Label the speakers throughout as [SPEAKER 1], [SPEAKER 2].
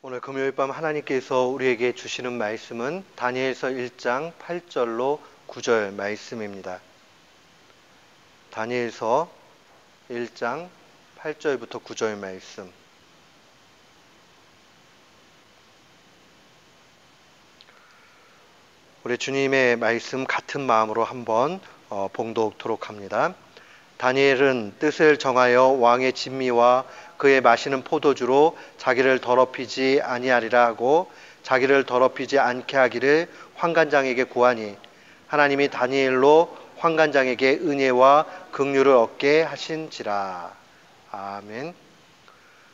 [SPEAKER 1] 오늘 금요일 밤 하나님께서 우리에게 주시는 말씀은 다니엘서 1장 8절로 9절 말씀입니다. 다니엘서 1장 8절부터 9절 말씀. 우리 주님의 말씀 같은 마음으로 한번 봉독토록 합니다. 다니엘은 뜻을 정하여 왕의 진미와 그의 마시는 포도주로 자기를 더럽히지 아니하리라 하고 자기를 더럽히지 않게 하기를 환관장에게 구하니 하나님이 다니엘로 환관장에게 은혜와 긍휼을 얻게 하신지라. 아멘.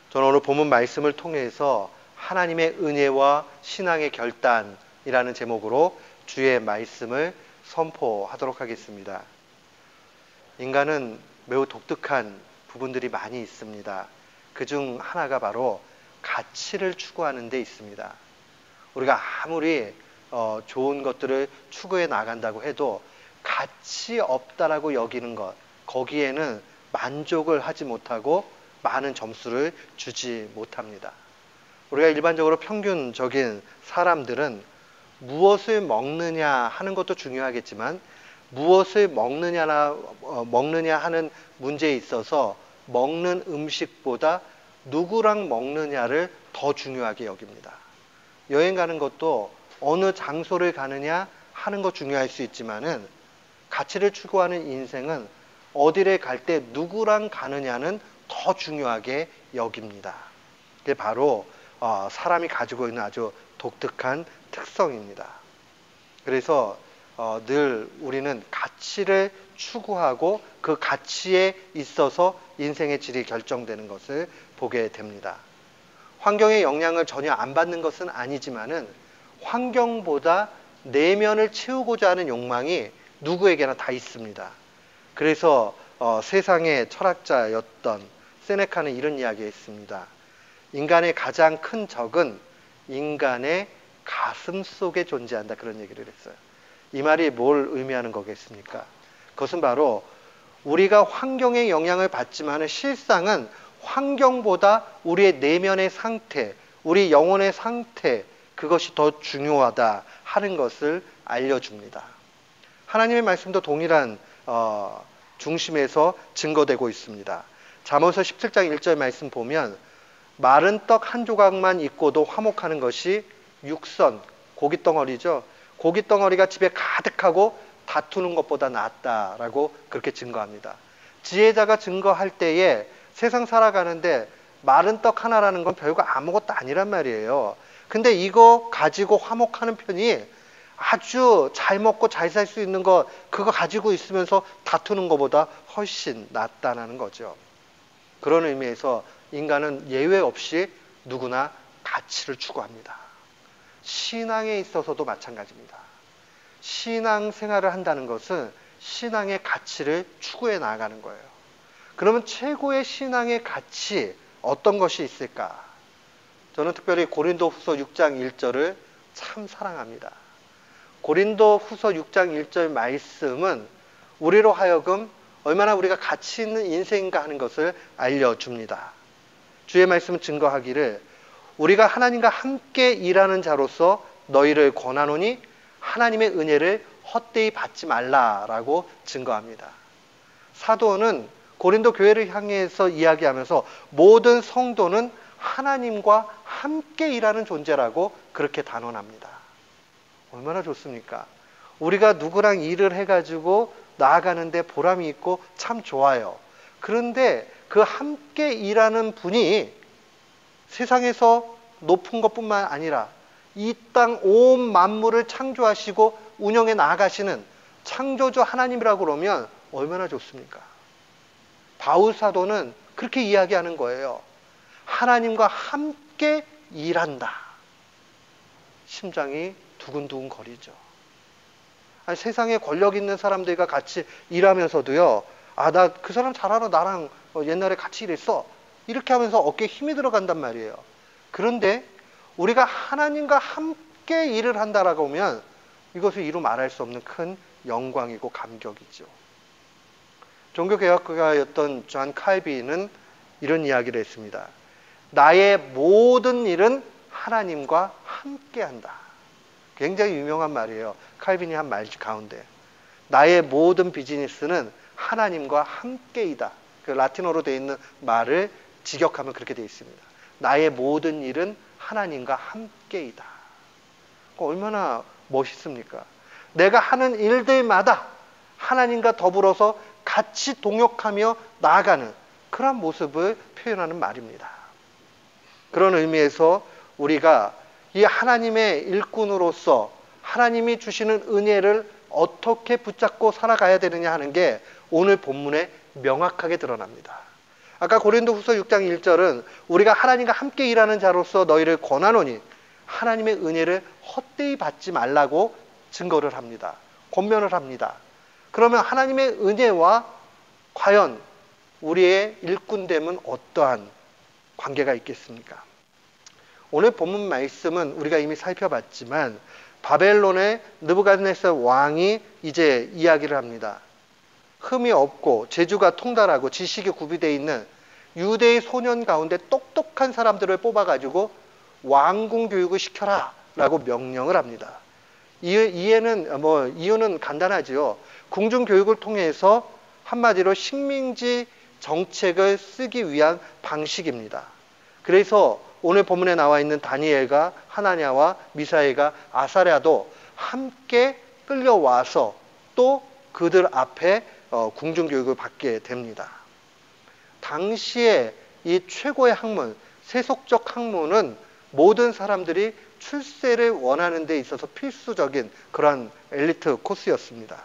[SPEAKER 1] 저는 오늘 본문 말씀을 통해서 하나님의 은혜와 신앙의 결단이라는 제목으로 주의 말씀을 선포하도록 하겠습니다. 인간은 매우 독특한 부분들이 많이 있습니다. 그중 하나가 바로 가치를 추구하는 데 있습니다. 우리가 아무리 좋은 것들을 추구해 나간다고 해도 가치 없다라고 여기는 것, 거기에는 만족을 하지 못하고 많은 점수를 주지 못합니다. 우리가 일반적으로 평균적인 사람들은 무엇을 먹느냐 하는 것도 중요하겠지만 무엇을 먹느냐 하는 문제에 있어서 먹는 음식보다 누구랑 먹느냐를 더 중요하게 여깁니다. 여행 가는 것도 어느 장소를 가느냐 하는 것 중요할 수 있지만은 가치를 추구하는 인생은 어디를 갈 때 누구랑 가느냐는 더 중요하게 여깁니다. 그게 바로 사람이 가지고 있는 아주 독특한 특성입니다. 그래서 늘 우리는 가치를 추구하고 그 가치에 있어서 인생의 질이 결정되는 것을 보게 됩니다. 환경의 영향을 전혀 안 받는 것은 아니지만은 환경보다 내면을 채우고자 하는 욕망이 누구에게나 다 있습니다. 그래서 세상의 철학자였던 세네카는 이런 이야기를 했습니다. 인간의 가장 큰 적은 인간의 가슴 속에 존재한다, 그런 얘기를 했어요. 이 말이 뭘 의미하는 거겠습니까? 그것은 바로 우리가 환경의 영향을 받지만 실상은 환경보다 우리의 내면의 상태, 우리 영혼의 상태, 그것이 더 중요하다 하는 것을 알려줍니다. 하나님의 말씀도 동일한 중심에서 증거되고 있습니다. 잠언서 17장 1절 말씀 보면 마른 떡 한 조각만 있고도 화목하는 것이 육선, 고깃덩어리죠. 고깃덩어리가 집에 가득하고 다투는 것보다 낫다라고 그렇게 증거합니다. 지혜자가 증거할 때에 세상 살아가는데 마른 떡 하나라는 건 별거 아무것도 아니란 말이에요. 근데 이거 가지고 화목하는 편이 아주 잘 먹고 잘 살 수 있는 거, 그거 가지고 있으면서 다투는 것보다 훨씬 낫다는 거죠. 그런 의미에서 인간은 예외 없이 누구나 가치를 추구합니다. 신앙에 있어서도 마찬가지입니다. 신앙 생활을 한다는 것은 신앙의 가치를 추구해 나가는 거예요. 그러면 최고의 신앙의 가치, 어떤 것이 있을까? 저는 특별히 고린도후서 6장 1절을 참 사랑합니다. 고린도후서 6장 1절 말씀은 우리로 하여금 얼마나 우리가 가치 있는 인생인가 하는 것을 알려줍니다. 주의 말씀은 증거하기를 우리가 하나님과 함께 일하는 자로서 너희를 권하노니 하나님의 은혜를 헛되이 받지 말라라고 증거합니다. 사도는 고린도 교회를 향해서 이야기하면서 모든 성도는 하나님과 함께 일하는 존재라고 그렇게 단언합니다. 얼마나 좋습니까? 우리가 누구랑 일을 해가지고 나아가는데 보람이 있고 참 좋아요. 그런데 그 함께 일하는 분이 세상에서 높은 것뿐만 아니라 이 땅 온 만물을 창조하시고 운영해 나가시는 창조주 하나님이라고 그러면 얼마나 좋습니까? 바울 사도는 그렇게 이야기하는 거예요. 하나님과 함께 일한다. 심장이 두근두근 거리죠. 아니, 세상에 권력 있는 사람들과 같이 일하면서도요, 나 그 사람 잘 알아, 나랑 옛날에 같이 일했어, 이렇게 하면서 어깨에 힘이 들어간단 말이에요. 그런데 우리가 하나님과 함께 일을 한다라고 하면 이것을 이루 말할 수 없는 큰 영광이고 감격이죠. 종교개혁가였던 존 칼빈은 이런 이야기를 했습니다. 나의 모든 일은 하나님과 함께한다. 굉장히 유명한 말이에요. 칼빈이 한 말 가운데. 나의 모든 비즈니스는 하나님과 함께이다. 그 라틴어로 되어 있는 말을 직역하면 그렇게 되어 있습니다. 나의 모든 일은 하나님과 함께이다. 얼마나 멋있습니까? 내가 하는 일들마다 하나님과 더불어서 같이 동역하며 나아가는 그런 모습을 표현하는 말입니다. 그런 의미에서 우리가 이 하나님의 일꾼으로서 하나님이 주시는 은혜를 어떻게 붙잡고 살아가야 되느냐 하는 게 오늘 본문에 명확하게 드러납니다. 아까 고린도후서 6장 1절은 우리가 하나님과 함께 일하는 자로서 너희를 권하노니 하나님의 은혜를 헛되이 받지 말라고 증거를 합니다. 권면을 합니다. 그러면 하나님의 은혜와 과연 우리의 일꾼됨은 어떠한 관계가 있겠습니까? 오늘 본문 말씀은 우리가 이미 살펴봤지만 바벨론의 느부갓네살 왕이 이제 이야기를 합니다. 흠이 없고 재주가 통달하고 지식이 구비되어 있는 유대의 소년 가운데 똑똑한 사람들을 뽑아가지고 왕궁 교육을 시켜라 라고 명령을 합니다. 이유는 간단하지요. 궁중 교육을 통해서 한마디로 식민지 정책을 쓰기 위한 방식입니다. 그래서 오늘 본문에 나와 있는 다니엘과 하나냐와 미사엘과 아사랴도 함께 끌려와서 또 그들 앞에 궁중교육을 받게 됩니다. 당시에 이 최고의 학문, 세속적 학문은 모든 사람들이 출세를 원하는 데 있어서 필수적인 그런 엘리트 코스였습니다.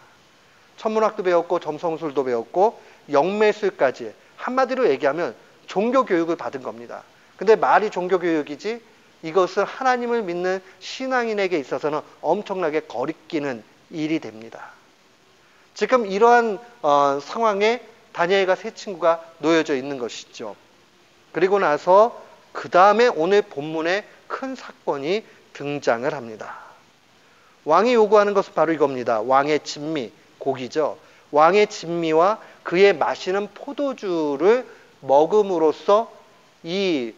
[SPEAKER 1] 천문학도 배웠고 점성술도 배웠고 영매술까지 한마디로 얘기하면 종교교육을 받은 겁니다. 근데 말이 종교교육이지 이것은 하나님을 믿는 신앙인에게 있어서는 엄청나게 거리끼는 일이 됩니다. 지금 이러한 상황에 다니엘과 세 친구가 놓여져 있는 것이죠. 그리고 나서 그 다음에 오늘 본문에 큰 사건이 등장을 합니다. 왕이 요구하는 것은 바로 이겁니다. 왕의 진미, 고기죠. 왕의 진미와 그의 마시는 포도주를 먹음으로써 이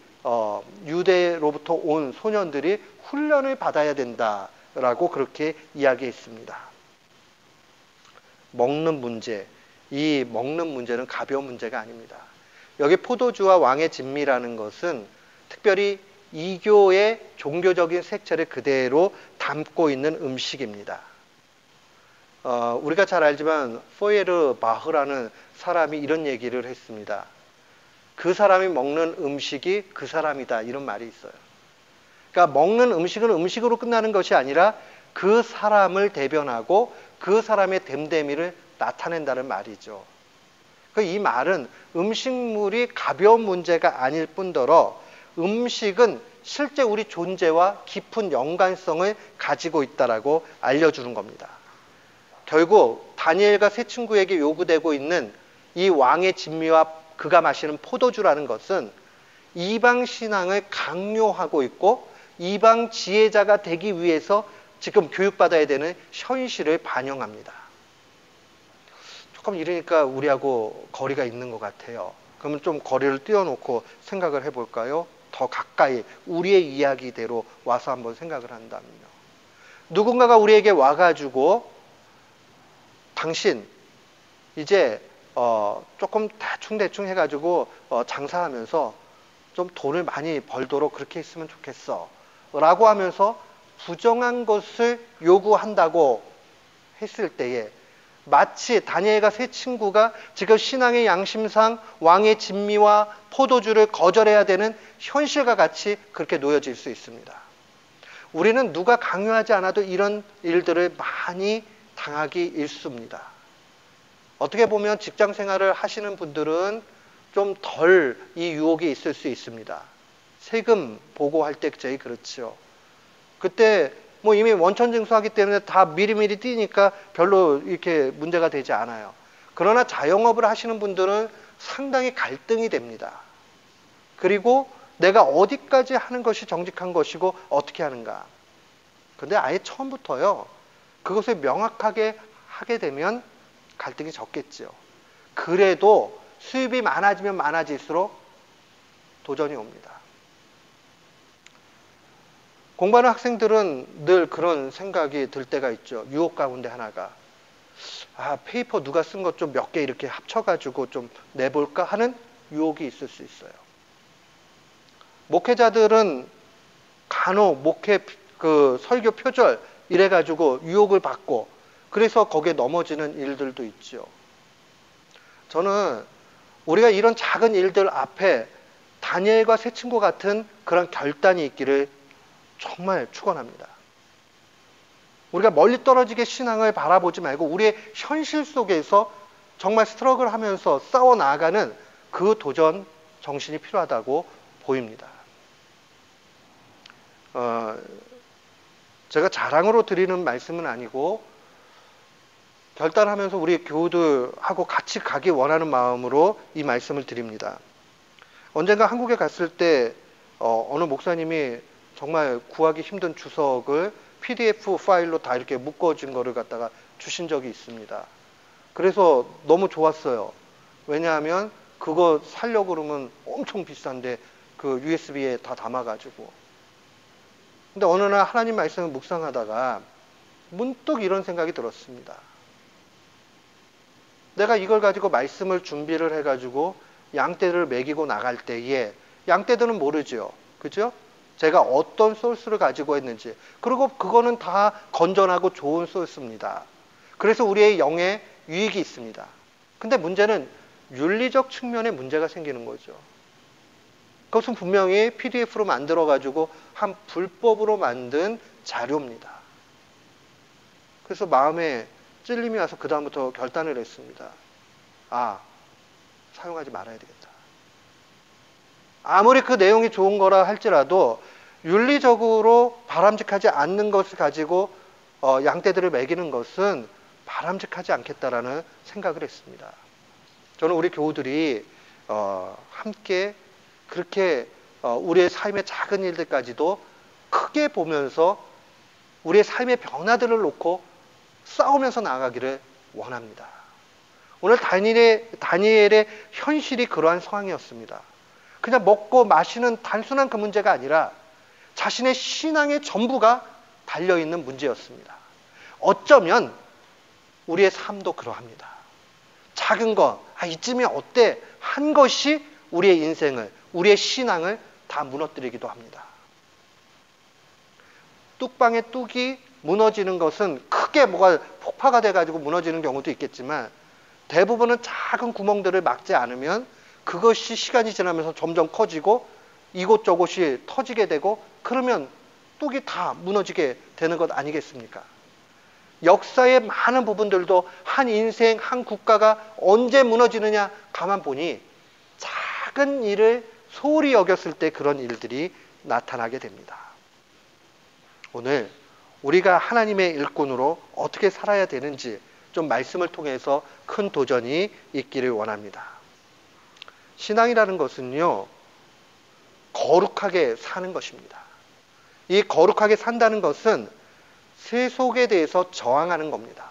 [SPEAKER 1] 유대로부터 온 소년들이 훈련을 받아야 된다라고 그렇게 이야기했습니다. 먹는 문제, 이 먹는 문제는 가벼운 문제가 아닙니다. 여기 포도주와 왕의 진미라는 것은 특별히 이교의 종교적인 색채를 그대로 담고 있는 음식입니다. 우리가 잘 알지만 포에르 바흐라는 사람이 이런 얘기를 했습니다. 그 사람이 먹는 음식이 그 사람이다, 이런 말이 있어요. 그러니까 먹는 음식은 음식으로 끝나는 것이 아니라 그 사람을 대변하고 그 사람의 됨됨이를 나타낸다는 말이죠. 이 말은 음식물이 가벼운 문제가 아닐 뿐더러 음식은 실제 우리 존재와 깊은 연관성을 가지고 있다라고 알려주는 겁니다. 결국 다니엘과 세 친구에게 요구되고 있는 이 왕의 진미와 그가 마시는 포도주라는 것은 이방 신앙을 강요하고 있고 이방 지혜자가 되기 위해서 지금 교육받아야 되는 현실을 반영합니다. 조금 이러니까 우리하고 거리가 있는 것 같아요. 그러면 좀 거리를 띄워놓고 생각을 해볼까요? 더 가까이 우리의 이야기대로 와서 한번 생각을 한다면요. 누군가가 우리에게 와가지고 당신 이제 조금 대충 해가지고 장사하면서 좀 돈을 많이 벌도록 그렇게 했으면 좋겠어 라고 하면서 부정한 것을 요구한다고 했을 때에 마치 다니엘과 세 친구가 지금 신앙의 양심상 왕의 진미와 포도주를 거절해야 되는 현실과 같이 그렇게 놓여질 수 있습니다. 우리는 누가 강요하지 않아도 이런 일들을 많이 당하기 일쑤입니다. 어떻게 보면 직장 생활을 하시는 분들은 좀 덜 이 유혹이 있을 수 있습니다. 세금 보고할 때 제일 그렇죠. 그때 뭐 이미 원천 징수하기 때문에 다 미리미리 띄니까 별로 이렇게 문제가 되지 않아요. 그러나 자영업을 하시는 분들은 상당히 갈등이 됩니다. 그리고 내가 어디까지 하는 것이 정직한 것이고 어떻게 하는가. 근데 아예 처음부터요, 그것을 명확하게 하게 되면 갈등이 적겠죠. 그래도 수입이 많아지면 많아질수록 도전이 옵니다. 공부하는 학생들은 늘 그런 생각이 들 때가 있죠. 유혹 가운데 하나가 페이퍼 누가 쓴 것 좀 몇 개 이렇게 합쳐가지고 좀 내볼까 하는 유혹이 있을 수 있어요. 목회자들은 간혹 목회 설교 표절 이래가지고 유혹을 받고 그래서 거기에 넘어지는 일들도 있죠. 저는 우리가 이런 작은 일들 앞에 다니엘과 세 친구 같은 그런 결단이 있기를 정말 축원합니다. 우리가 멀리 떨어지게 신앙을 바라보지 말고 우리의 현실 속에서 정말 스트러글 하면서 싸워 나아가는 그 도전 정신이 필요하다고 보입니다. 제가 자랑으로 드리는 말씀은 아니고 결단하면서 우리 교우들하고 같이 가기 원하는 마음으로 이 말씀을 드립니다. 언젠가 한국에 갔을 때 어느 목사님이 정말 구하기 힘든 주석을 PDF 파일로 다 이렇게 묶어진 거를 갖다가 주신 적이 있습니다. 그래서 너무 좋았어요. 왜냐하면 그거 살려고 그러면 엄청 비싼데 그 USB에 다 담아가지고. 근데 어느 날 하나님 말씀을 묵상하다가 문득 이런 생각이 들었습니다. 내가 이걸 가지고 말씀을 준비를 해가지고 양떼를 먹이고 나갈 때에 양떼들은 모르죠. 그죠? 제가 어떤 소스를 가지고 있는지. 그리고 그거는 다 건전하고 좋은 소스입니다. 그래서 우리의 영에 유익이 있습니다. 근데 문제는 윤리적 측면에 문제가 생기는 거죠. 그것은 분명히 PDF로 만들어가지고 한 불법으로 만든 자료입니다. 그래서 마음에 찔림이 와서 그 다음부터 결단을 했습니다. 사용하지 말아야 되겠다. 아무리 그 내용이 좋은 거라 할지라도 윤리적으로 바람직하지 않는 것을 가지고 양떼들을 먹이는 것은 바람직하지 않겠다라는 생각을 했습니다. 저는 우리 교우들이 함께 그렇게 우리의 삶의 작은 일들까지도 크게 보면서 우리의 삶의 변화들을 놓고 싸우면서 나아가기를 원합니다. 오늘 다니엘의 현실이 그러한 상황이었습니다. 그냥 먹고 마시는 단순한 그 문제가 아니라 자신의 신앙의 전부가 달려있는 문제였습니다. 어쩌면 우리의 삶도 그러합니다. 작은 거, 이쯤이 어때? 한 것이 우리의 인생을, 우리의 신앙을 다 무너뜨리기도 합니다. 뚝방의 뚝이 무너지는 것은 크게 뭐가 폭파가 돼가지고 무너지는 경우도 있겠지만 대부분은 작은 구멍들을 막지 않으면 그것이 시간이 지나면서 점점 커지고 이곳저곳이 터지게 되고 그러면 뚝이 다 무너지게 되는 것 아니겠습니까? 역사의 많은 부분들도 한 인생, 한 국가가 언제 무너지느냐 가만 보니 작은 일을 소홀히 여겼을 때 그런 일들이 나타나게 됩니다. 오늘 우리가 하나님의 일꾼으로 어떻게 살아야 되는지 좀 말씀을 통해서 큰 도전이 있기를 원합니다. 신앙이라는 것은요, 거룩하게 사는 것입니다. 이 거룩하게 산다는 것은 세속에 대해서 저항하는 겁니다.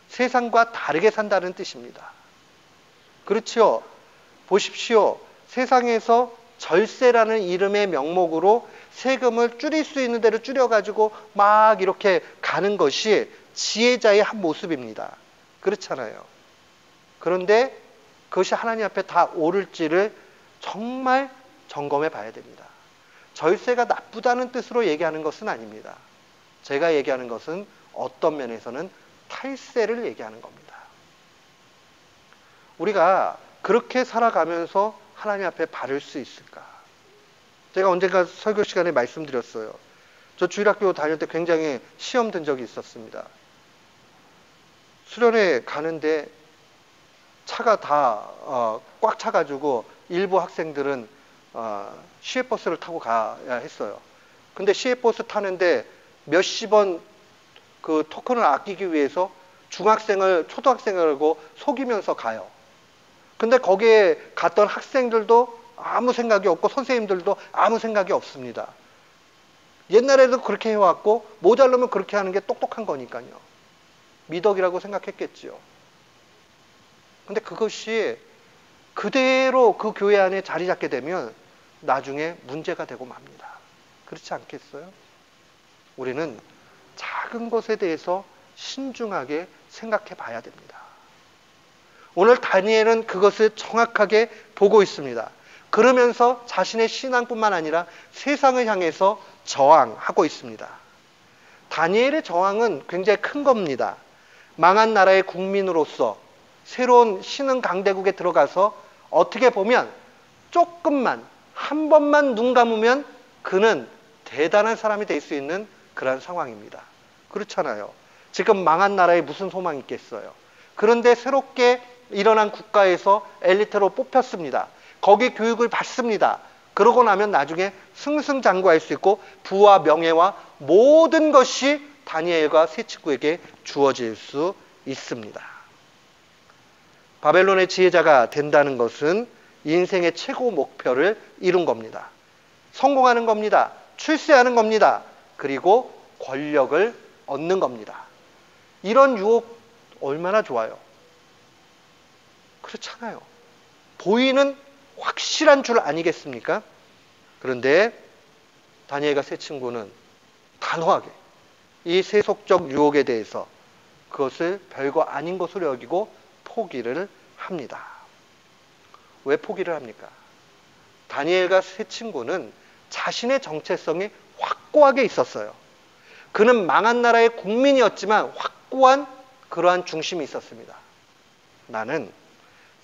[SPEAKER 1] 세상과 다르게 산다는 뜻입니다. 그렇죠? 보십시오. 세상에서 절세라는 이름의 명목으로 세금을 줄일 수 있는 대로 줄여가지고 막 이렇게 가는 것이 지혜자의 한 모습입니다. 그렇잖아요. 그런데 그것이 하나님 앞에 다 옳을지를 정말 점검해 봐야 됩니다. 절세가 나쁘다는 뜻으로 얘기하는 것은 아닙니다. 제가 얘기하는 것은 어떤 면에서는 탈세를 얘기하는 겁니다. 우리가 그렇게 살아가면서 하나님 앞에 바를 수 있을까? 제가 언젠가 설교 시간에 말씀드렸어요. 저 주일학교 다닐 때 굉장히 시험 든 적이 있었습니다. 수련회 가는데 차가 다 꽉 차가지고 일부 학생들은 시외버스를 타고 가야 했어요. 근데 시외버스 타는데 몇십 원 그 토큰을 아끼기 위해서 중학생을 초등학생을 하고 속이면서 가요. 근데 거기에 갔던 학생들도 아무 생각이 없고 선생님들도 아무 생각이 없습니다. 옛날에도 그렇게 해왔고 모자르면 그렇게 하는 게 똑똑한 거니까요. 미덕이라고 생각했겠지요. 근데 그것이 그대로 그 교회 안에 자리 잡게 되면 나중에 문제가 되고 맙니다. 그렇지 않겠어요? 우리는 작은 것에 대해서 신중하게 생각해 봐야 됩니다. 오늘 다니엘은 그것을 정확하게 보고 있습니다. 그러면서 자신의 신앙뿐만 아니라 세상을 향해서 저항하고 있습니다. 다니엘의 저항은 굉장히 큰 겁니다. 망한 나라의 국민으로서 새로운 신흥 강대국에 들어가서 어떻게 보면 조금만, 한 번만 눈 감으면 그는 대단한 사람이 될 수 있는 그런 상황입니다. 그렇잖아요. 지금 망한 나라에 무슨 소망이 있겠어요. 그런데 새롭게 일어난 국가에서 엘리트로 뽑혔습니다. 거기 교육을 받습니다. 그러고 나면 나중에 승승장구할 수 있고 부와 명예와 모든 것이 다니엘과 세 친구에게 주어질 수 있습니다. 바벨론의 지혜자가 된다는 것은 인생의 최고 목표를 이룬 겁니다. 성공하는 겁니다. 출세하는 겁니다. 그리고 권력을 얻는 겁니다. 이런 유혹 얼마나 좋아요. 그렇잖아요. 보이는 확실한 줄 아니겠습니까? 그런데 다니엘과 세 친구는 단호하게 이 세속적 유혹에 대해서 그것을 별거 아닌 것으로 여기고 포기를 합니다. 왜 포기를 합니까? 다니엘과 세 친구는 자신의 정체성이 확고하게 있었어요. 그는 망한 나라의 국민이었지만 확고한 그러한 중심이 있었습니다. 나는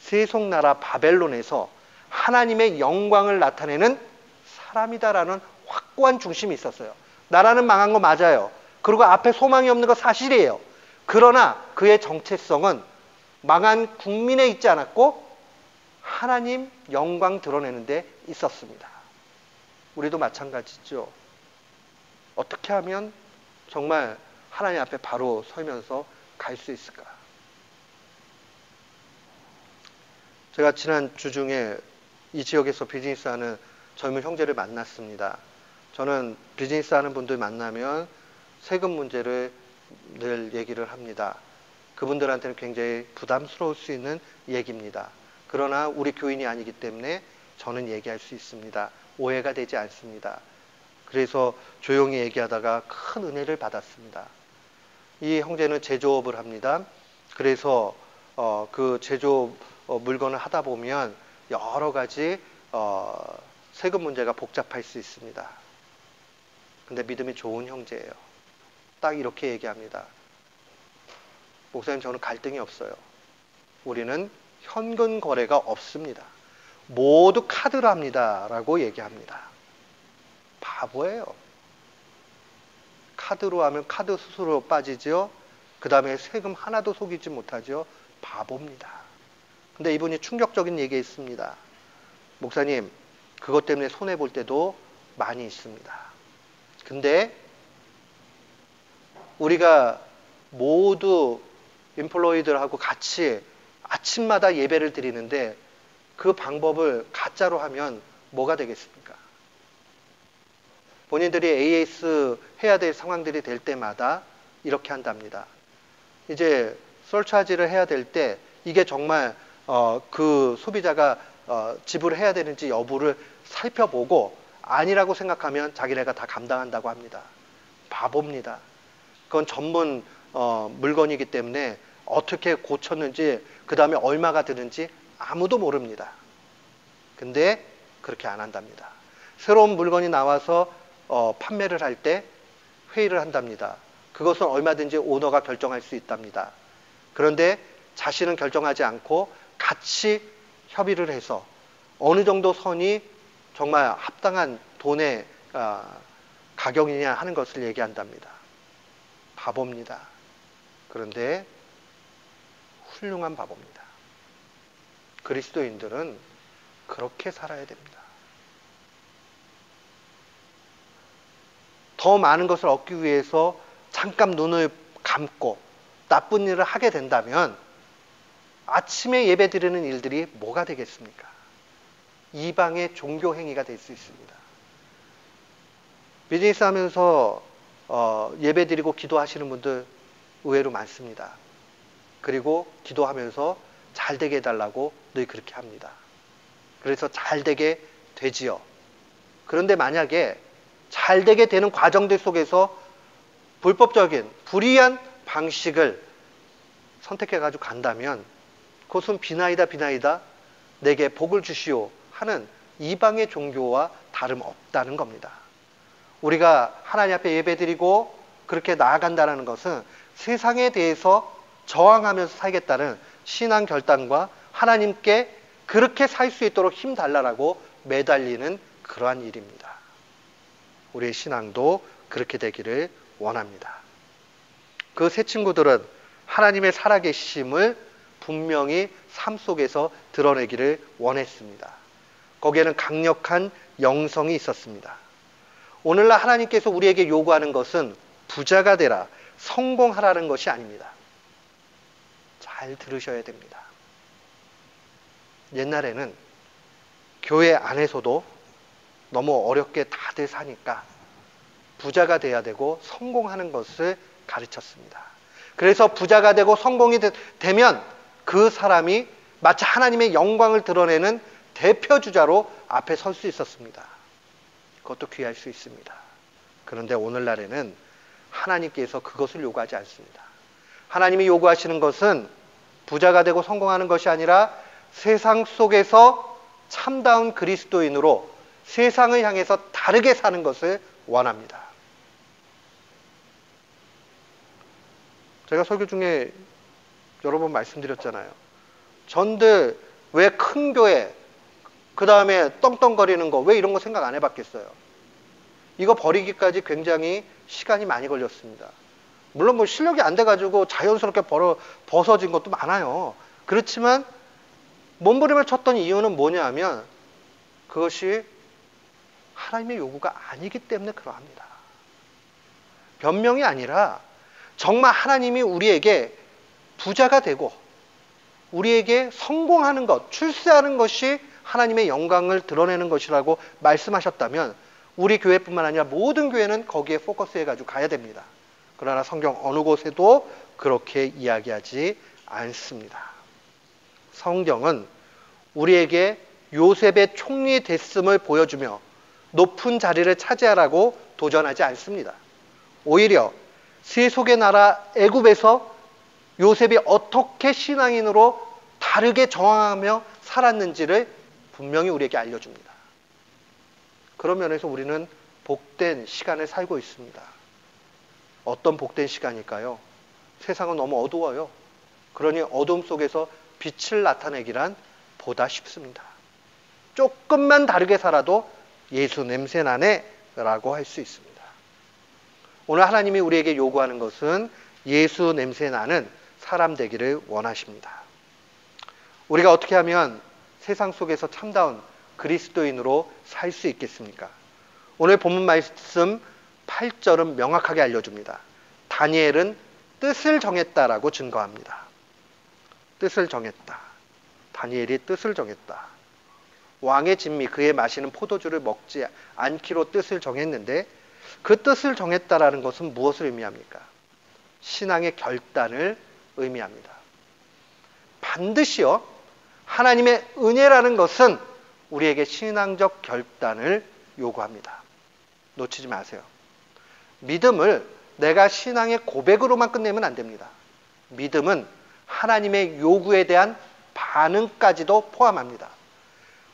[SPEAKER 1] 세속나라 바벨론에서 하나님의 영광을 나타내는 사람이다라는 확고한 중심이 있었어요. 나라는 망한 거 맞아요. 그리고 앞에 소망이 없는 거 사실이에요. 그러나 그의 정체성은 망한 국민에 있지 않았고 하나님 영광 드러내는 데 있었습니다. 우리도 마찬가지죠. 어떻게 하면 정말 하나님 앞에 바로 서면서 갈 수 있을까? 제가 지난 주 중에 이 지역에서 비즈니스하는 젊은 형제를 만났습니다. 저는 비즈니스하는 분들 만나면 세금 문제를 늘 얘기를 합니다. 그분들한테는 굉장히 부담스러울 수 있는 얘기입니다. 그러나 우리 교인이 아니기 때문에 저는 얘기할 수 있습니다. 오해가 되지 않습니다. 그래서 조용히 얘기하다가 큰 은혜를 받았습니다. 이 형제는 제조업을 합니다. 그래서 그 제조업 물건을 하다 보면 여러 가지 세금 문제가 복잡할 수 있습니다. 근데 믿음이 좋은 형제예요. 딱 이렇게 얘기합니다. 목사님, 저는 갈등이 없어요. 우리는 현금 거래가 없습니다. 모두 카드로 합니다. 라고 얘기합니다. 바보예요. 카드로 하면 카드 수수료 빠지죠. 그 다음에 세금 하나도 속이지 못하죠. 바보입니다. 근데 이분이 충격적인 얘기했습니다. 목사님, 그것 때문에 손해볼 때도 많이 있습니다. 근데 우리가 모두 인플로이들하고 같이 아침마다 예배를 드리는데 그 방법을 가짜로 하면 뭐가 되겠습니까? 본인들이 AS 해야 될 상황들이 될 때마다 이렇게 한답니다. 이제 설차지를 해야 될 때 이게 정말 그 소비자가 지불해야 되는지 여부를 살펴보고 아니라고 생각하면 자기네가 다 감당한다고 합니다. 바보입니다. 그건 전문 물건이기 때문에 어떻게 고쳤는지 그 다음에 얼마가 드는지 아무도 모릅니다. 근데 그렇게 안 한답니다. 새로운 물건이 나와서 판매를 할 때 회의를 한답니다. 그것은 얼마든지 오너가 결정할 수 있답니다. 그런데 자신은 결정하지 않고 같이 협의를 해서 어느 정도 선이 정말 합당한 돈의 가격이냐 하는 것을 얘기한답니다. 바보입니다. 그런데 훌륭한 바보입니다. 그리스도인들은 그렇게 살아야 됩니다. 더 많은 것을 얻기 위해서 잠깐 눈을 감고 나쁜 일을 하게 된다면 아침에 예배 드리는 일들이 뭐가 되겠습니까? 이방의 종교 행위가 될 수 있습니다. 비즈니스 하면서 예배 드리고 기도하시는 분들 의외로 많습니다. 그리고 기도하면서 잘 되게 해달라고 늘 그렇게 합니다. 그래서 잘 되게 되지요. 그런데 만약에 잘 되게 되는 과정들 속에서 불법적인 불의한 방식을 선택해가지고 간다면 그것은 비나이다 비나이다 내게 복을 주시오 하는 이방의 종교와 다름없다는 겁니다. 우리가 하나님 앞에 예배드리고 그렇게 나아간다는 것은 세상에 대해서 저항하면서 살겠다는 신앙 결단과 하나님께 그렇게 살 수 있도록 힘달라고 매달리는 그러한 일입니다. 우리의 신앙도 그렇게 되기를 원합니다. 그 세 친구들은 하나님의 살아계심을 분명히 삶 속에서 드러내기를 원했습니다. 거기에는 강력한 영성이 있었습니다. 오늘날 하나님께서 우리에게 요구하는 것은 부자가 되라, 성공하라는 것이 아닙니다. 잘 들으셔야 됩니다. 옛날에는 교회 안에서도 너무 어렵게 다들 사니까 부자가 돼야 되고 성공하는 것을 가르쳤습니다. 그래서 부자가 되고 성공이 되면 그 사람이 마치 하나님의 영광을 드러내는 대표주자로 앞에 설 수 있었습니다. 그것도 귀할 수 있습니다. 그런데 오늘날에는 하나님께서 그것을 요구하지 않습니다. 하나님이 요구하시는 것은 부자가 되고 성공하는 것이 아니라 세상 속에서 참다운 그리스도인으로 세상을 향해서 다르게 사는 것을 원합니다. 제가 설교 중에 여러 번 말씀드렸잖아요. 전들 왜 큰 교회, 그 다음에 떵떵거리는 거, 왜 이런 거 생각 안 해봤겠어요? 이거 버리기까지 굉장히 시간이 많이 걸렸습니다. 물론 뭐 실력이 안 돼가지고 자연스럽게 벗어진 것도 많아요. 그렇지만 몸부림을 쳤던 이유는 뭐냐 하면 그것이 하나님의 요구가 아니기 때문에 그러합니다. 변명이 아니라 정말 하나님이 우리에게 부자가 되고 우리에게 성공하는 것, 출세하는 것이 하나님의 영광을 드러내는 것이라고 말씀하셨다면 우리 교회뿐만 아니라 모든 교회는 거기에 포커스해가지고 가야 됩니다. 그러나 성경 어느 곳에도 그렇게 이야기하지 않습니다. 성경은 우리에게 요셉의 총리 됐음을 보여주며 높은 자리를 차지하라고 도전하지 않습니다. 오히려 세속의 나라 애굽에서 요셉이 어떻게 신앙인으로 다르게 저항하며 살았는지를 분명히 우리에게 알려줍니다. 그런 면에서 우리는 복된 시간을 살고 있습니다. 어떤 복된 시간일까요? 세상은 너무 어두워요. 그러니 어둠 속에서 빛을 나타내기란 보다 쉽습니다. 조금만 다르게 살아도 예수 냄새 나네 라고 할 수 있습니다. 오늘 하나님이 우리에게 요구하는 것은 예수 냄새 나는 사람 되기를 원하십니다. 우리가 어떻게 하면 세상 속에서 참다운 그리스도인으로 살 수 있겠습니까? 오늘 본문 말씀 8절은 명확하게 알려줍니다. 다니엘은 뜻을 정했다라고 증거합니다. 뜻을 정했다. 다니엘이 뜻을 정했다. 왕의 진미 그의 마시는 포도주를 먹지 않기로 뜻을 정했는데 그 뜻을 정했다라는 것은 무엇을 의미합니까? 신앙의 결단을 의미합니다. 반드시요 하나님의 은혜라는 것은 우리에게 신앙적 결단을 요구합니다. 놓치지 마세요. 믿음을 내가 신앙의 고백으로만 끝내면 안 됩니다. 믿음은 하나님의 요구에 대한 반응까지도 포함합니다.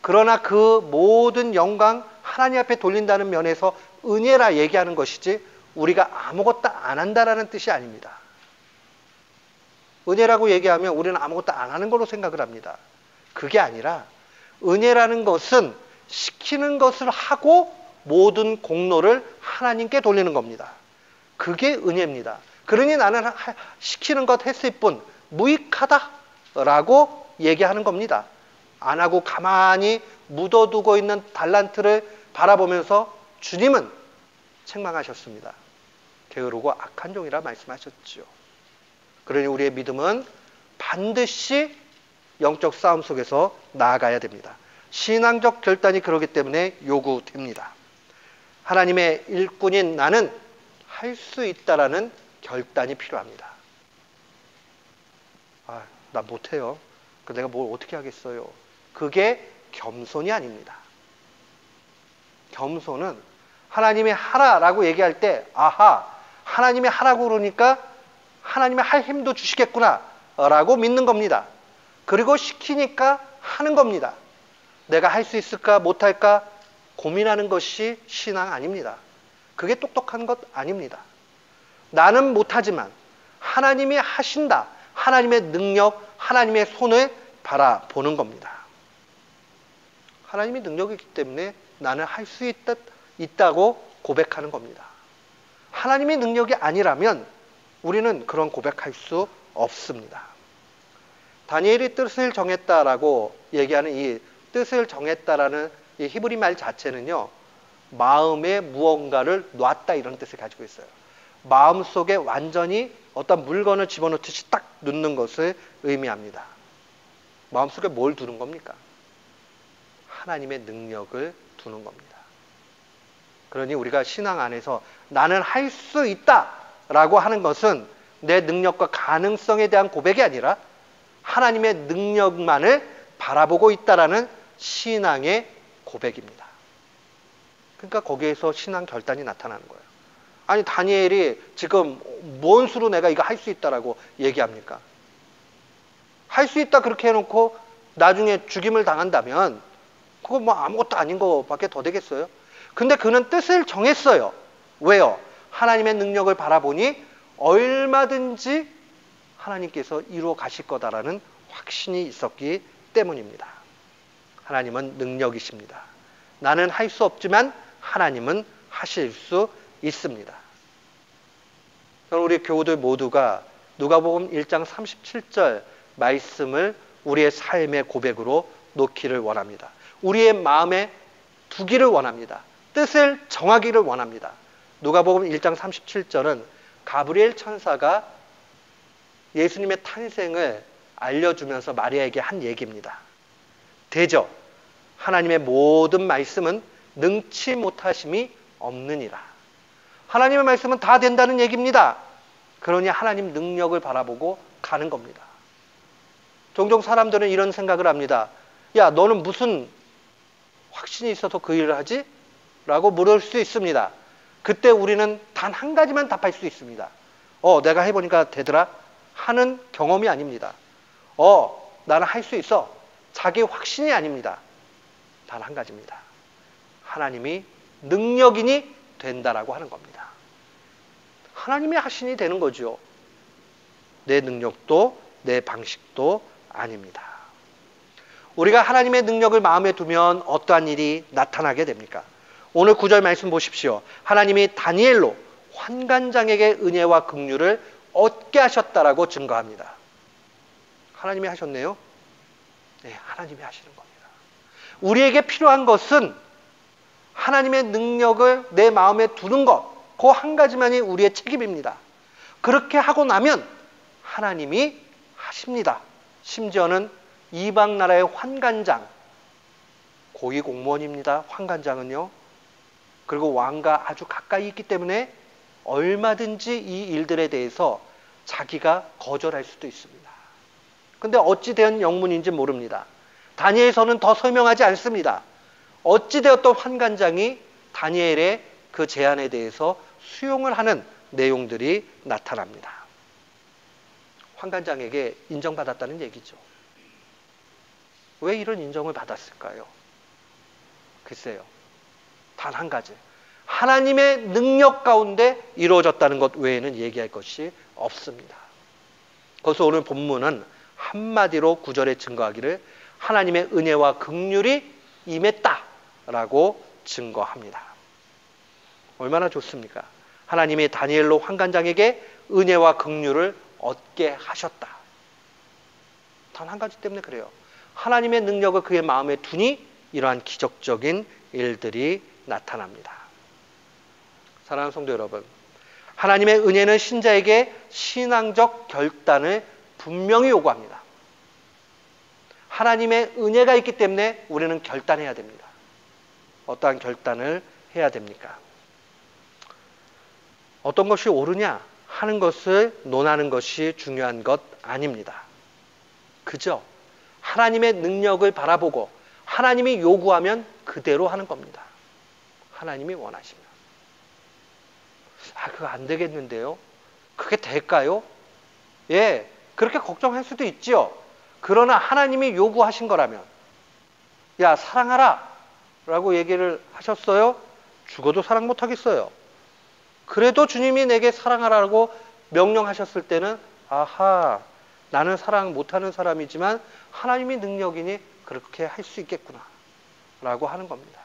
[SPEAKER 1] 그러나 그 모든 영광 하나님 앞에 돌린다는 면에서 은혜라 얘기하는 것이지 우리가 아무것도 안 한다라는 뜻이 아닙니다. 은혜라고 얘기하면 우리는 아무것도 안 하는 걸로 생각을 합니다. 그게 아니라 은혜라는 것은 시키는 것을 하고 모든 공로를 하나님께 돌리는 겁니다. 그게 은혜입니다. 그러니 나는 시키는 것 했을 뿐 무익하다라고 얘기하는 겁니다. 안 하고 가만히 묻어두고 있는 달란트를 바라보면서 주님은 책망하셨습니다. 게으르고 악한 종이라 말씀하셨죠. 그러니 우리의 믿음은 반드시 영적 싸움 속에서 나아가야 됩니다. 신앙적 결단이 그러기 때문에 요구됩니다. 하나님의 일꾼인 나는 할 수 있다라는 결단이 필요합니다. 나 못해요. 내가 뭘 어떻게 하겠어요. 그게 겸손이 아닙니다. 겸손은 하나님이 하라라고 얘기할 때 하나님이 하라고 그러니까 하나님이 할 힘도 주시겠구나 라고 믿는 겁니다. 그리고 시키니까 하는 겁니다. 내가 할 수 있을까 못할까 고민하는 것이 신앙 아닙니다. 그게 똑똑한 것 아닙니다. 나는 못하지만 하나님이 하신다. 하나님의 능력, 하나님의 손을 바라보는 겁니다. 하나님이 능력이 있기 때문에 나는 할 수 있다고 고백하는 겁니다. 하나님의 능력이 아니라면 우리는 그런 고백할 수 없습니다. 다니엘이 뜻을 정했다라고 얘기하는 이 뜻을 정했다라는 이 히브리 말 자체는요, 마음에 무언가를 놨다 이런 뜻을 가지고 있어요. 마음속에 완전히 어떤 물건을 집어넣듯이 딱 넣는 것을 의미합니다. 마음속에 뭘 두는 겁니까? 하나님의 능력을 두는 겁니다. 그러니 우리가 신앙 안에서 나는 할 수 있다라고 하는 것은 내 능력과 가능성에 대한 고백이 아니라 하나님의 능력만을 바라보고 있다라는 신앙의 고백입니다. 그러니까 거기에서 신앙 결단이 나타나는 거예요. 아니 다니엘이 지금 뭔 수로 내가 이거 할 수 있다라고 얘기합니까? 할 수 있다 그렇게 해놓고 나중에 죽임을 당한다면 그거 뭐 아무것도 아닌 것밖에 더 되겠어요? 근데 그는 뜻을 정했어요. 왜요? 하나님의 능력을 바라보니 얼마든지 하나님께서 이루어 가실 거다라는 확신이 있었기 때문입니다. 하나님은 능력이십니다. 나는 할 수 없지만 하나님은 하실 수 있습니다. 우리 교우들 모두가 누가복음 1장 37절 말씀을 우리의 삶의 고백으로 놓기를 원합니다. 우리의 마음에 두기를 원합니다. 뜻을 정하기를 원합니다. 누가복음 1장 37절은 가브리엘 천사가 예수님의 탄생을 알려주면서 마리아에게 한 얘기입니다. 대저 하나님의 모든 말씀은 능치 못하심이 없느니라. 하나님의 말씀은 다 된다는 얘기입니다. 그러니 하나님 능력을 바라보고 가는 겁니다. 종종 사람들은 이런 생각을 합니다. 야, 너는 무슨 확신이 있어서 그 일을 하지? 라고 물을 수 있습니다. 그때 우리는 단 한 가지만 답할 수 있습니다. 내가 해보니까 되더라? 하는 경험이 아닙니다. 나는 할 수 있어. 자기 확신이 아닙니다. 단 한 가지입니다. 하나님이 능력인이 된다라고 하는 겁니다. 하나님이 하신이 되는 거죠. 내 능력도 내 방식도 아닙니다. 우리가 하나님의 능력을 마음에 두면 어떠한 일이 나타나게 됩니까? 오늘 9절 말씀 보십시오. 하나님이 다니엘로 환관장에게 은혜와 긍휼을 얻게 하셨다라고 증거합니다. 하나님이 하셨네요. 네, 하나님이 하시는 겁니다. 우리에게 필요한 것은 하나님의 능력을 내 마음에 두는 것, 그 한 가지만이 우리의 책임입니다. 그렇게 하고 나면 하나님이 하십니다. 심지어는 이방 나라의 환관장, 고위 공무원입니다. 환관장은요. 그리고 왕과 아주 가까이 있기 때문에 얼마든지 이 일들에 대해서 자기가 거절할 수도 있습니다. 근데 어찌 된 영문인지 모릅니다. 다니엘서는 더 설명하지 않습니다. 어찌 되었던 환관장이 다니엘의 그 제안에 대해서 수용을 하는 내용들이 나타납니다. 환관장에게 인정받았다는 얘기죠. 왜 이런 인정을 받았을까요? 글쎄요. 단 한 가지. 하나님의 능력 가운데 이루어졌다는 것 외에는 얘기할 것이 없습니다. 그래서 오늘 본문은 한마디로 9절에 증거하기를 하나님의 은혜와 긍휼이 임했다라고 증거합니다. 얼마나 좋습니까? 하나님이 다니엘로 환관장에게 은혜와 긍휼을 얻게 하셨다. 단 한 가지 때문에 그래요. 하나님의 능력을 그의 마음에 두니 이러한 기적적인 일들이 나타납니다. 사랑하는 성도 여러분, 하나님의 은혜는 신자에게 신앙적 결단을 분명히 요구합니다. 하나님의 은혜가 있기 때문에 우리는 결단해야 됩니다. 어떠한 결단을 해야 됩니까? 어떤 것이 옳으냐 하는 것을 논하는 것이 중요한 것 아닙니다. 그저 하나님의 능력을 바라보고 하나님이 요구하면 그대로 하는 겁니다. 하나님이 원하시면. 그거 안 되겠는데요? 그게 될까요? 예, 그렇게 걱정할 수도 있지요. 그러나 하나님이 요구하신 거라면, 야, 사랑하라 라고 얘기를 하셨어요? 죽어도 사랑 못 하겠어요. 그래도 주님이 내게 사랑하라고 명령하셨을 때는, 아하, 나는 사랑 못하는 사람이지만 하나님이 능력이니 그렇게 할 수 있겠구나 라고 하는 겁니다.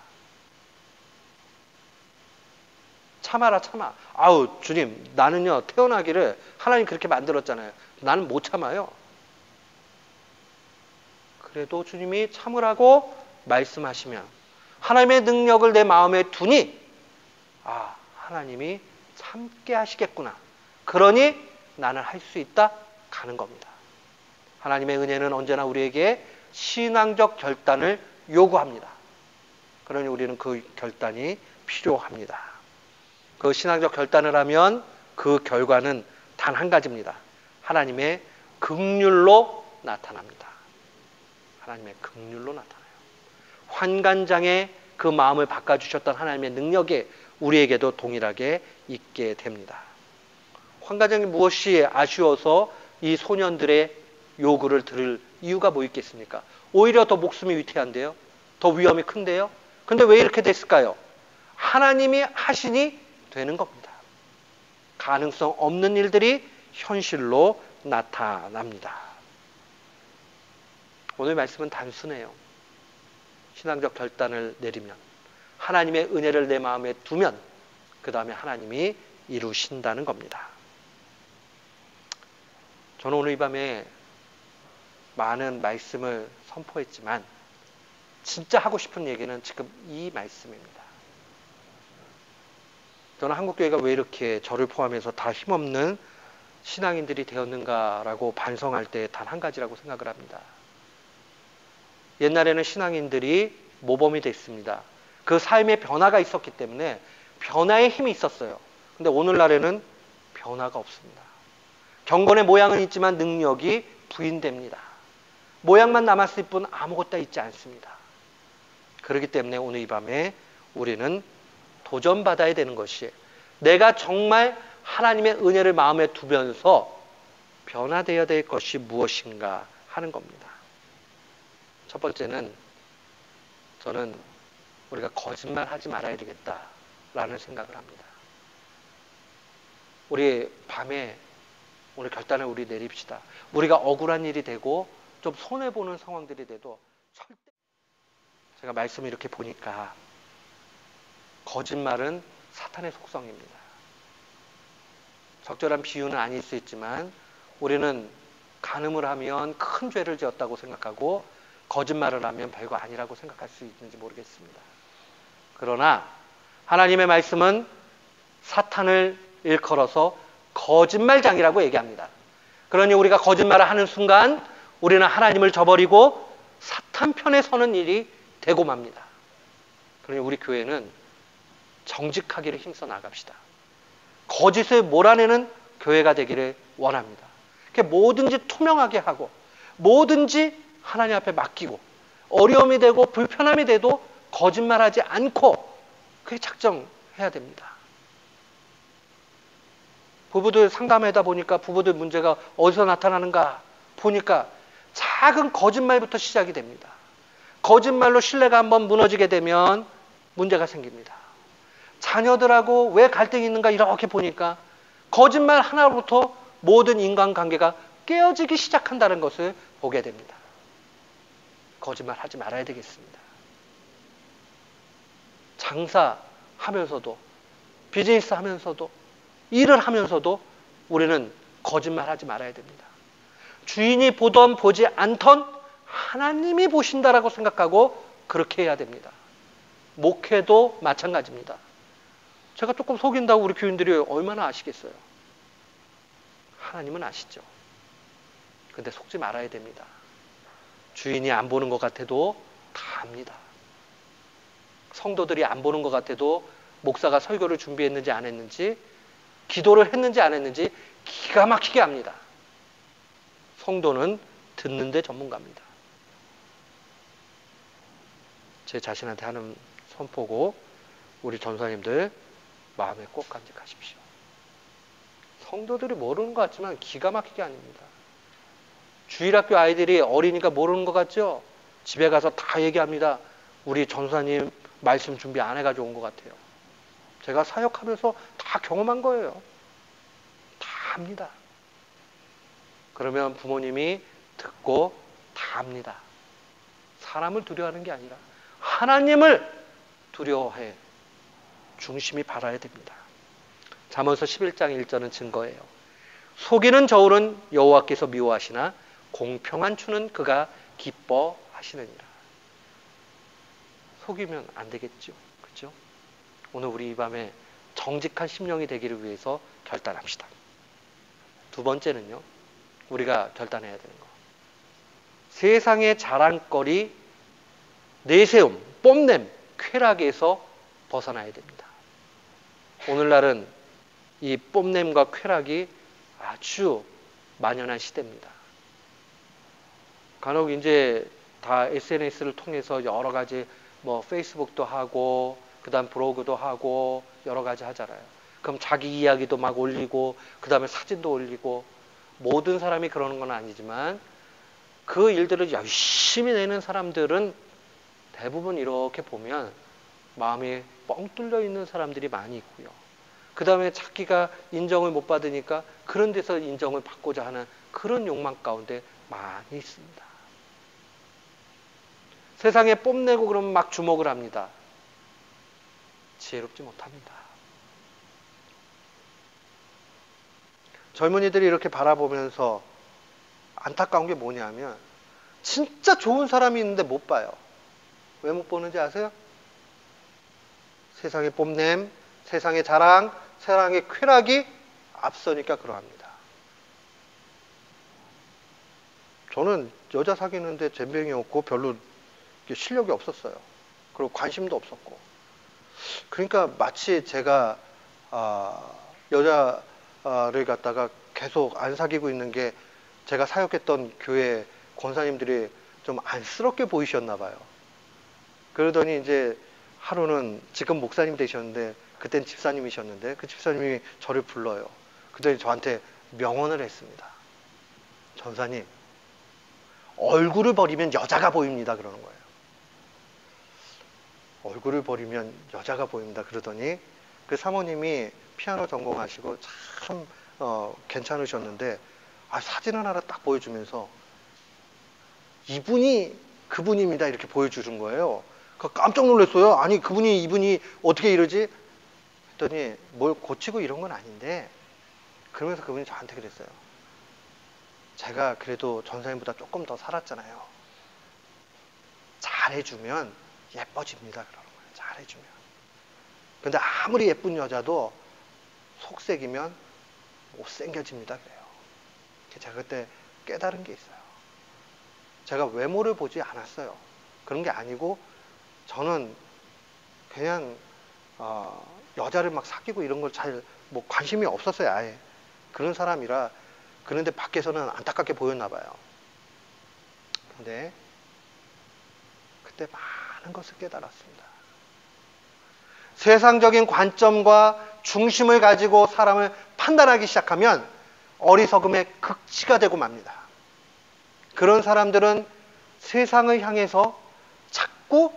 [SPEAKER 1] 참아라, 참아. 아우, 주님, 나는요, 태어나기를 하나님 그렇게 만들었잖아요. 나는 못 참아요. 그래도 주님이 참으라고 말씀하시면 하나님의 능력을 내 마음에 두니, 하나님이 참게 하시겠구나. 그러니 나는 할 수 있다 가는 겁니다. 하나님의 은혜는 언제나 우리에게 신앙적 결단을 요구합니다. 그러니 우리는 그 결단이 필요합니다. 그 신앙적 결단을 하면 그 결과는 단 한 가지입니다. 하나님의 긍휼로 나타납니다. 하나님의 긍휼로 나타나요. 환관장에 그 마음을 바꿔주셨던 하나님의 능력이 우리에게도 동일하게 있게 됩니다. 환관장이 무엇이 아쉬워서 이 소년들의 요구를 들을 이유가 뭐 있겠습니까? 오히려 더 목숨이 위태한데요. 더 위험이 큰데요. 근데 왜 이렇게 됐을까요? 하나님이 하시니 되는 겁니다. 가능성 없는 일들이 현실로 나타납니다. 오늘 말씀은 단순해요. 신앙적 결단을 내리면, 하나님의 은혜를 내 마음에 두면 그 다음에 하나님이 이루신다는 겁니다. 저는 오늘 이 밤에 많은 말씀을 선포했지만 진짜 하고 싶은 얘기는 지금 이 말씀입니다. 저는 한국교회가 왜 이렇게 저를 포함해서 다 힘없는 신앙인들이 되었는가라고 반성할 때 단 한 가지라고 생각을 합니다. 옛날에는 신앙인들이 모범이 됐습니다. 그 삶의 변화가 있었기 때문에 변화의 힘이 있었어요. 근데 오늘날에는 변화가 없습니다. 경건의 모양은 있지만 능력이 부인됩니다. 모양만 남았을 뿐 아무것도 있지 않습니다. 그렇기 때문에 오늘 이 밤에 우리는 도전받아야 되는 것이, 내가 정말 하나님의 은혜를 마음에 두면서 변화되어야 될 것이 무엇인가 하는 겁니다. 첫 번째는 저는 우리가 거짓말하지 말아야 되겠다라는 생각을 합니다. 우리 밤에 오늘 결단을 우리 내립시다. 우리가 억울한 일이 되고 좀 손해보는 상황들이 돼도 절대, 제가 말씀을 이렇게 보니까 거짓말은 사탄의 속성입니다. 적절한 비유는 아닐 수 있지만 우리는 간음을 하면 큰 죄를 지었다고 생각하고 거짓말을 하면 별거 아니라고 생각할 수 있는지 모르겠습니다. 그러나 하나님의 말씀은 사탄을 일컬어서 거짓말장이라고 얘기합니다. 그러니 우리가 거짓말을 하는 순간 우리는 하나님을 저버리고 사탄 편에 서는 일이 되고 맙니다. 그러니 우리 교회는 정직하기를 힘써 나갑시다. 거짓을 몰아내는 교회가 되기를 원합니다. 뭐든지 투명하게 하고 뭐든지 하나님 앞에 맡기고 어려움이 되고 불편함이 돼도 거짓말하지 않고 그게 작정해야 됩니다. 부부들 상담하다 보니까 부부들 문제가 어디서 나타나는가 보니까 작은 거짓말부터 시작이 됩니다. 거짓말로 신뢰가 한번 무너지게 되면 문제가 생깁니다. 자녀들하고 왜 갈등이 있는가 이렇게 보니까 거짓말 하나로부터 모든 인간관계가 깨어지기 시작한다는 것을 보게 됩니다. 거짓말 하지 말아야 되겠습니다. 장사하면서도 비즈니스 하면서도 일을 하면서도 우리는 거짓말 하지 말아야 됩니다. 주인이 보던 보지 않던 하나님이 보신다라고 생각하고 그렇게 해야 됩니다. 목회도 마찬가지입니다. 제가 조금 속인다고 우리 교인들이 얼마나 아시겠어요? 하나님은 아시죠. 근데 속지 말아야 됩니다. 주인이 안 보는 것 같아도 다 압니다. 성도들이 안 보는 것 같아도 목사가 설교를 준비했는지 안 했는지, 기도를 했는지 안 했는지 기가 막히게 합니다. 성도는 듣는 데 전문가입니다. 제 자신한테 하는 선포고 우리 전사님들 마음에 꼭 간직하십시오. 성도들이 모르는 것 같지만 기가 막히게 아닙니다. 주일학교 아이들이 어리니까 모르는 것 같죠? 집에 가서 다 얘기합니다. 우리 전사님 말씀 준비 안 해가지고 온 것 같아요. 제가 사역하면서 다 경험한 거예요. 다 합니다. 그러면 부모님이 듣고 다 합니다. 사람을 두려워하는 게 아니라 하나님을 두려워해 중심이 바라야 됩니다. 잠언서 11장 1절은 증거예요. 속이는 저울은 여호와께서 미워하시나 공평한 추는 그가 기뻐하시느니라. 속이면 안 되겠죠. 그렇죠? 오늘 우리 이 밤에 정직한 심령이 되기를 위해서 결단합시다. 두 번째는요. 우리가 결단해야 되는 거. 세상의 자랑거리, 내세움, 뽐냄, 쾌락에서 벗어나야 됩니다. 오늘날은 이 뽐냄과 쾌락이 아주 만연한 시대입니다. 간혹 이제 다 SNS를 통해서 여러 가지 페이스북도 하고 그다음 블로그도 하고 여러 가지 하잖아요. 그럼 자기 이야기도 막 올리고 그다음에 사진도 올리고 모든 사람이 그러는 건 아니지만 그 일들을 열심히 내는 사람들은 대부분 이렇게 보면 마음이 뻥 뚫려 있는 사람들이 많이 있고요. 그 다음에 자기가 인정을 못 받으니까 그런 데서 인정을 받고자 하는 그런 욕망 가운데 많이 있습니다. 세상에 뽐내고 그러면 막 주목을 합니다. 지혜롭지 못합니다. 젊은이들이 이렇게 바라보면서 안타까운 게 뭐냐면 진짜 좋은 사람이 있는데 못 봐요. 왜 못 보는지 아세요? 세상의 뽐냄, 세상의 자랑, 세상의 쾌락이 앞서니까 그러합니다. 저는 여자 사귀는데 젬병이 없고 별로 실력이 없었어요. 그리고 관심도 없었고. 그러니까 마치 제가 여자를 갖다가 계속 안 사귀고 있는 게 제가 사역했던 교회 권사님들이 좀 안쓰럽게 보이셨나 봐요. 그러더니 이제 하루는 지금 목사님 되셨는데 그땐 집사님이셨는데 그 집사님이 저를 불러요. 그랬더니 저한테 명언을 했습니다. 전사님, 얼굴을 버리면 여자가 보입니다. 그러는 거예요. 얼굴을 버리면 여자가 보입니다. 그러더니 그 사모님이 피아노 전공하시고 참 괜찮으셨는데 사진 하나 딱 보여주면서 이분이 그분입니다. 이렇게 보여주는 거예요. 깜짝 놀랐어요. 아니 이분이 어떻게 이러지? 했더니 뭘 고치고 이런 건 아닌데 그러면서 그분이 저한테 그랬어요. 제가 그래도 전사님보다 조금 더 살았잖아요. 잘해주면 예뻐집니다. 그러는 거예요. 잘해주면. 근데 아무리 예쁜 여자도 속색이면 못생겨집니다. 그래요. 제가 그때 깨달은 게 있어요. 제가 외모를 보지 않았어요. 그런 게 아니고 저는 그냥 여자를 막 사귀고 이런 걸 잘 관심이 없었어요. 아예. 그런 사람이라. 그런데 밖에서는 안타깝게 보였나 봐요. 근데 그때 많은 것을 깨달았습니다. 세상적인 관점과 중심을 가지고 사람을 판단하기 시작하면 어리석음의 극치가 되고 맙니다. 그런 사람들은 세상을 향해서 자꾸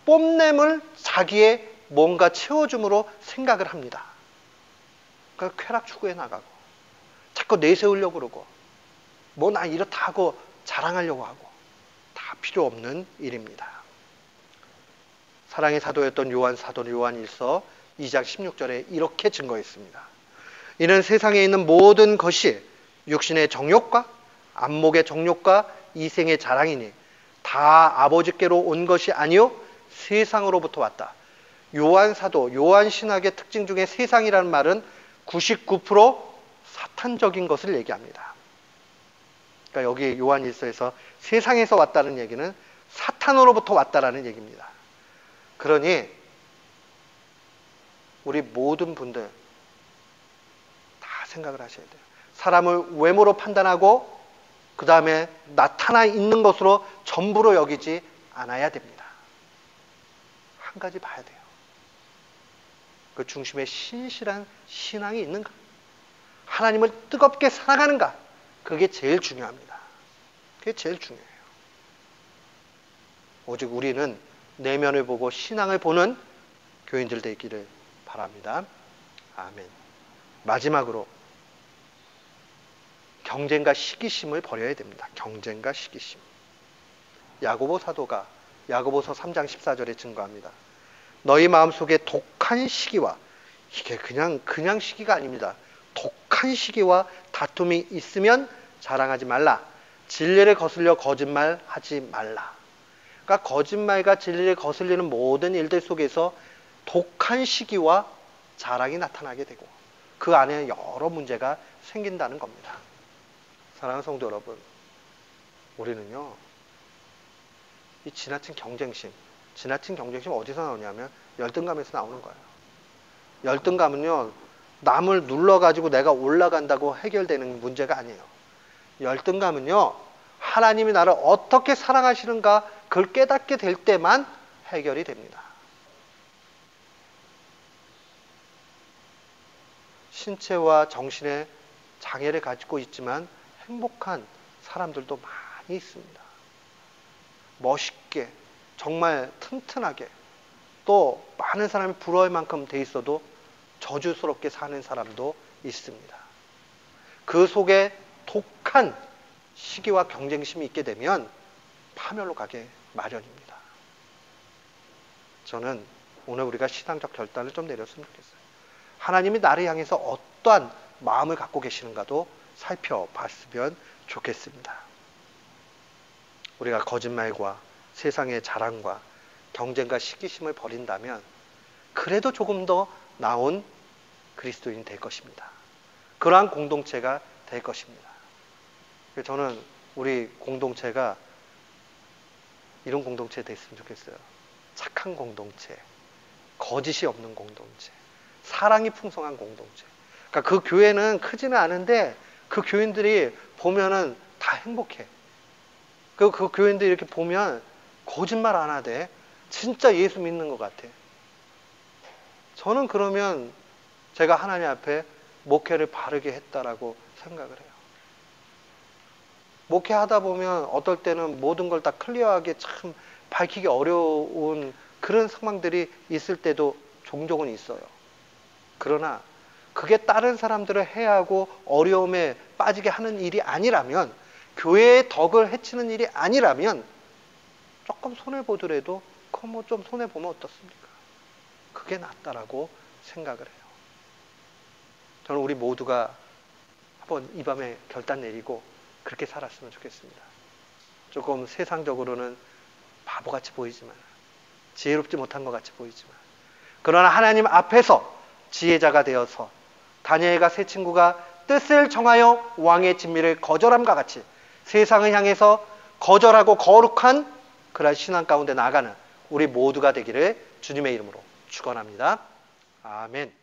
[SPEAKER 1] 뽐냄을 자기의 뭔가 채워줌으로 생각을 합니다. 그러니까 쾌락 추구해 나가고 자꾸 내세우려고 그러고 나 이렇다 하고 자랑하려고 하고 다 필요 없는 일입니다. 사랑의 사도였던 요한 사도 요한일서 2장 16절에 이렇게 증거했습니다. 이는 세상에 있는 모든 것이 육신의 정욕과 안목의 정욕과 이생의 자랑이니 다 아버지께로 온 것이 아니요 세상으로부터 왔다. 요한 사도, 요한 신학의 특징 중에 세상이라는 말은 99% 사탄적인 것을 얘기합니다. 그러니까 여기 요한일서에서 세상에서 왔다는 얘기는 사탄으로부터 왔다라는 얘기입니다. 그러니 우리 모든 분들 다 생각을 하셔야 돼요. 사람을 외모로 판단하고 그 다음에 나타나 있는 것으로 전부로 여기지 않아야 됩니다. 한 가지 봐야 돼요. 그 중심에 신실한 신앙이 있는가? 하나님을 뜨겁게 사랑하는가? 그게 제일 중요합니다. 그게 제일 중요해요. 오직 우리는 내면을 보고 신앙을 보는 교인들 되기를 바랍니다. 아멘. 마지막으로 경쟁과 시기심을 버려야 됩니다. 경쟁과 시기심. 야고보 사도가 야고보서 3장 14절에 증거합니다. 너희 마음속에 독한 시기와, 이게 그냥 시기가 아닙니다. 독한 시기와 다툼이 있으면 자랑하지 말라. 진리를 거슬려 거짓말하지 말라. 그러니까 거짓말과 진리를 거슬리는 모든 일들 속에서 독한 시기와 자랑이 나타나게 되고 그 안에 여러 문제가 생긴다는 겁니다. 사랑하는 성도 여러분, 우리는요, 이 지나친 경쟁심 어디서 나오냐면 열등감에서 나오는 거예요. 열등감은요, 남을 눌러가지고 내가 올라간다고 해결되는 문제가 아니에요. 열등감은요, 하나님이 나를 어떻게 사랑하시는가 그걸 깨닫게 될 때만 해결이 됩니다. 신체와 정신의 장애를 가지고 있지만 행복한 사람들도 많이 있습니다. 멋있게, 정말 튼튼하게, 또 많은 사람이 부러울 만큼 돼 있어도 저주스럽게 사는 사람도 있습니다. 그 속에 독한 시기와 경쟁심이 있게 되면 파멸로 가게 마련입니다. 저는 오늘 우리가 신앙적 결단을 좀 내렸으면 좋겠어요. 하나님이 나를 향해서 어떠한 마음을 갖고 계시는가도 살펴봤으면 좋겠습니다. 우리가 거짓말과 세상의 자랑과 경쟁과 시기심을 버린다면 그래도 조금 더 나은 그리스도인이 될 것입니다. 그러한 공동체가 될 것입니다. 저는 우리 공동체가 이런 공동체 됐으면 좋겠어요. 착한 공동체, 거짓이 없는 공동체, 사랑이 풍성한 공동체. 그러니까 그 교회는 크지는 않은데 그 교인들이 보면은 다 행복해. 그 교인들이 이렇게 보면 거짓말 안 하되 진짜 예수 믿는 것 같아. 저는 그러면 제가 하나님 앞에 목회를 바르게 했다라고 생각을 해요. 목회하다 보면 어떨 때는 모든 걸 다 클리어하게 참 밝히기 어려운 그런 상황들이 있을 때도 종종은 있어요. 그러나 그게 다른 사람들을 해하고 어려움에 빠지게 하는 일이 아니라면, 교회의 덕을 해치는 일이 아니라면 조금 손해보더라도 그거 뭐 좀 손해보면 어떻습니까? 그게 낫다라고 생각을 해요. 저는 우리 모두가 한번 이 밤에 결단 내리고 그렇게 살았으면 좋겠습니다. 조금 세상적으로는 바보같이 보이지만, 지혜롭지 못한 것 같이 보이지만, 그러나 하나님 앞에서 지혜자가 되어서 다니엘과 세 친구가 뜻을 정하여 왕의 진미를 거절함과 같이 세상을 향해서 거절하고 거룩한 그런 신앙 가운데 나아가는 우리 모두가 되기를 주님의 이름으로 축원합니다. 아멘.